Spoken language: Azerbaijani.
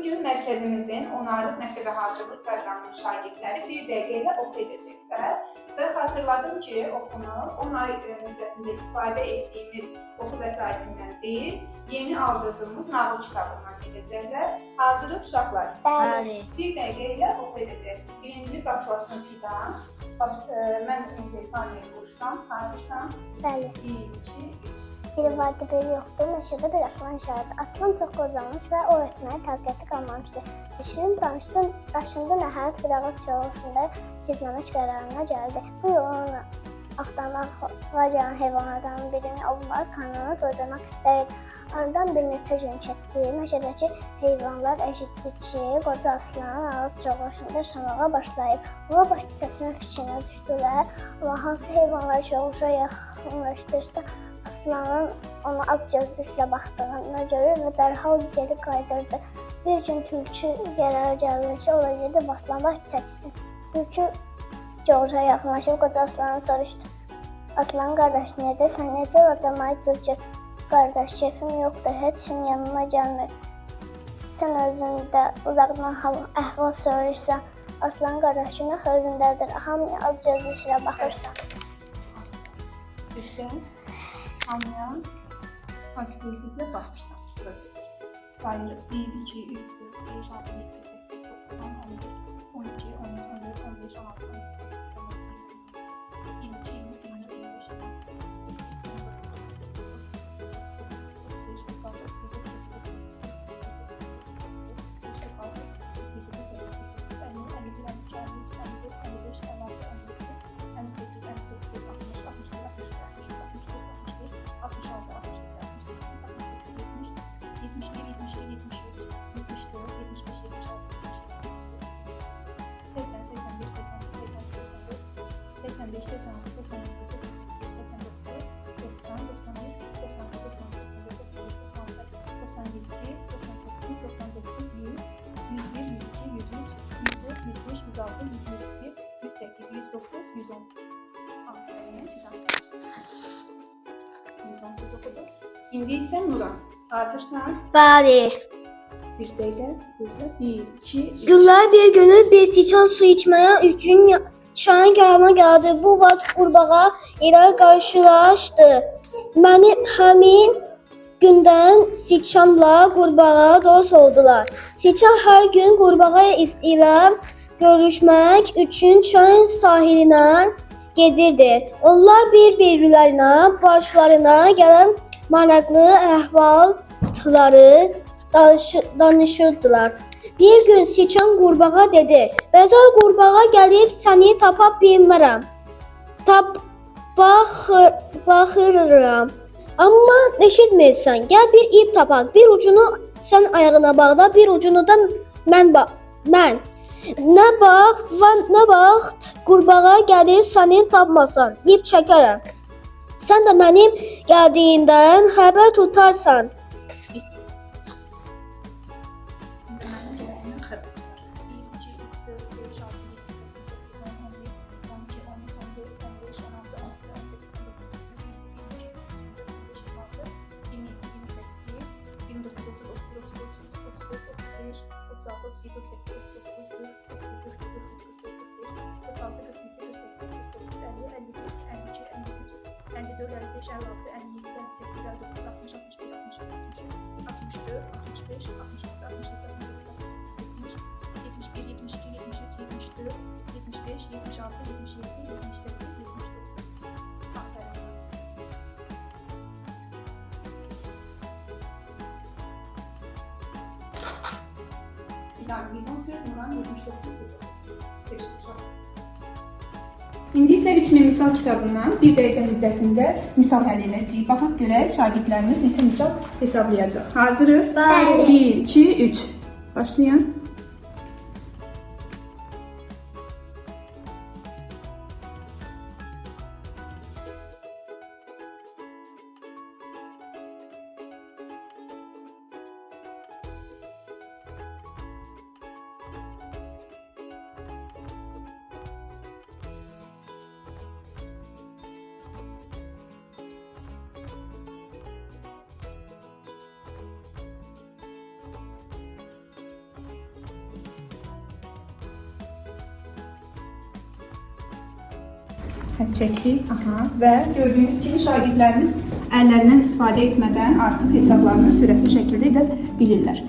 gün mərkəzimizin onarlıq məktəbə hazırlıq proqramının şagirdləri 1 dəqiqə ilə oxu edəcəklər. Və xatırladım ki, oxunu 10 ay müddətində istifadə etdiyimiz oxu vəsaitindən deyil, yeni aldırdığımız nağıl kitabından edəcəklər. Hazırıq uşaqlar? Bəli. 1 dəqiqə ilə oxu edəcəksiniz. Birinci başlasın Fidan. Mən Faniyə quşdan. Hazırsan? Bəli. 1, 2, 3. Biri vardı, biri yoxdur. Meşədə bir aslan yaşayırdı. Aslan çox qocamış və o ötməyə taqəti qalmamışdı. Düşünüb danışdı, daşındı nəhayət bir ağac çoğuşunda gizləmək qərarına gəldi. Bu yolun axtarılan heyvanlardan birini ovmaq, karnını doydurmaq istəyirdi. Aradan bir neçə gün keçdi. Meşədəki heyvanlar eşitdi ki, qoca aslan ağac çoğuşunda yaşamağa başlayıb. Ona baş çəkmək fikrinə düşdülər. Amma hansı heyvanlar çoğuşa yaxınlaşdırsa, aslanın ona az gözlüklə baxdığını görür və dərhal geri qaydırdı. Bir gün tülkü qərara gəldi ki, ora gedib aslana baş çəksin. Tülkü Coğuşa yaxınlaşıb qoca aslanı soruşdu. Aslan qardaş, nədir? Necə olacaq? Ay tülkü qardaş, keyfim yoxdur, heç kim yanıma gəlmir. Sən özün də uzaqdan əhval soruşsan, aslan qardaş günah özündədir. Hamıya az gözlüklə baxırsan. Düzdür. Hamıya gözlüklə baxırsan. Sayırıq 1, 2, 3, 4, 5, 6, 7, 8, 9, 10, 11, 12, 13, 14, 15, 16, 17, 22, 23, 24, 25, 85, 86, 87, 88, 89, 90, 91, 92, 93, 94, 95, 96, 97, 98, 99, 100, 101, 102, 103, 104, 105, 106, 107, 108, 109, 110. Aferin. 118 okudum. İndi isə Nura. Hazırsan? Bəli. Bir dəqiqə. 1, 2, 3. Günlər bir günü bir siçan su içməyə üçün çayın kənarına gəldi. Bu vaxt qurbağa ilə qarşılaşdı. Həmin gündən siçanla qurbağa dost oldular. Siçan hər gün qurbağa ilə görüşmək üçün çayın sahilinə gedirdi. Onlar bir-birlərinə başlarına gələn maraqlı əhvalatları danışırdılar. Bir gün siçan qurbağa dedi: "Bəzər qurbağa gəlib səni tapa bilmirəm. Baxıram. Amma eşitmirsən. Gəl bir ip tapaq. Bir ucunu sən ayağına bağla, bir ucunu da mən. Nə vaxt qurbağa gəlib səni tapmasan, ip çəkərəm. Sən də mənim gəldiyimdən xəbər tutarsan." İndi isə biçmə misal kitabından 1 dəqiqə müddətində misal həll edəcəyik. Baxaq görək şagirdlərimiz neçə misal hesablayacaq. Hazırıq? Bəli. 1, 2, 3. Başlayın. xətt çəkdik. Aha. Və gördüyünüz kimi şagirdlərimiz əllərindən istifadə etmədən artıq hesablarını sürətli şəkildə edə bilirlər.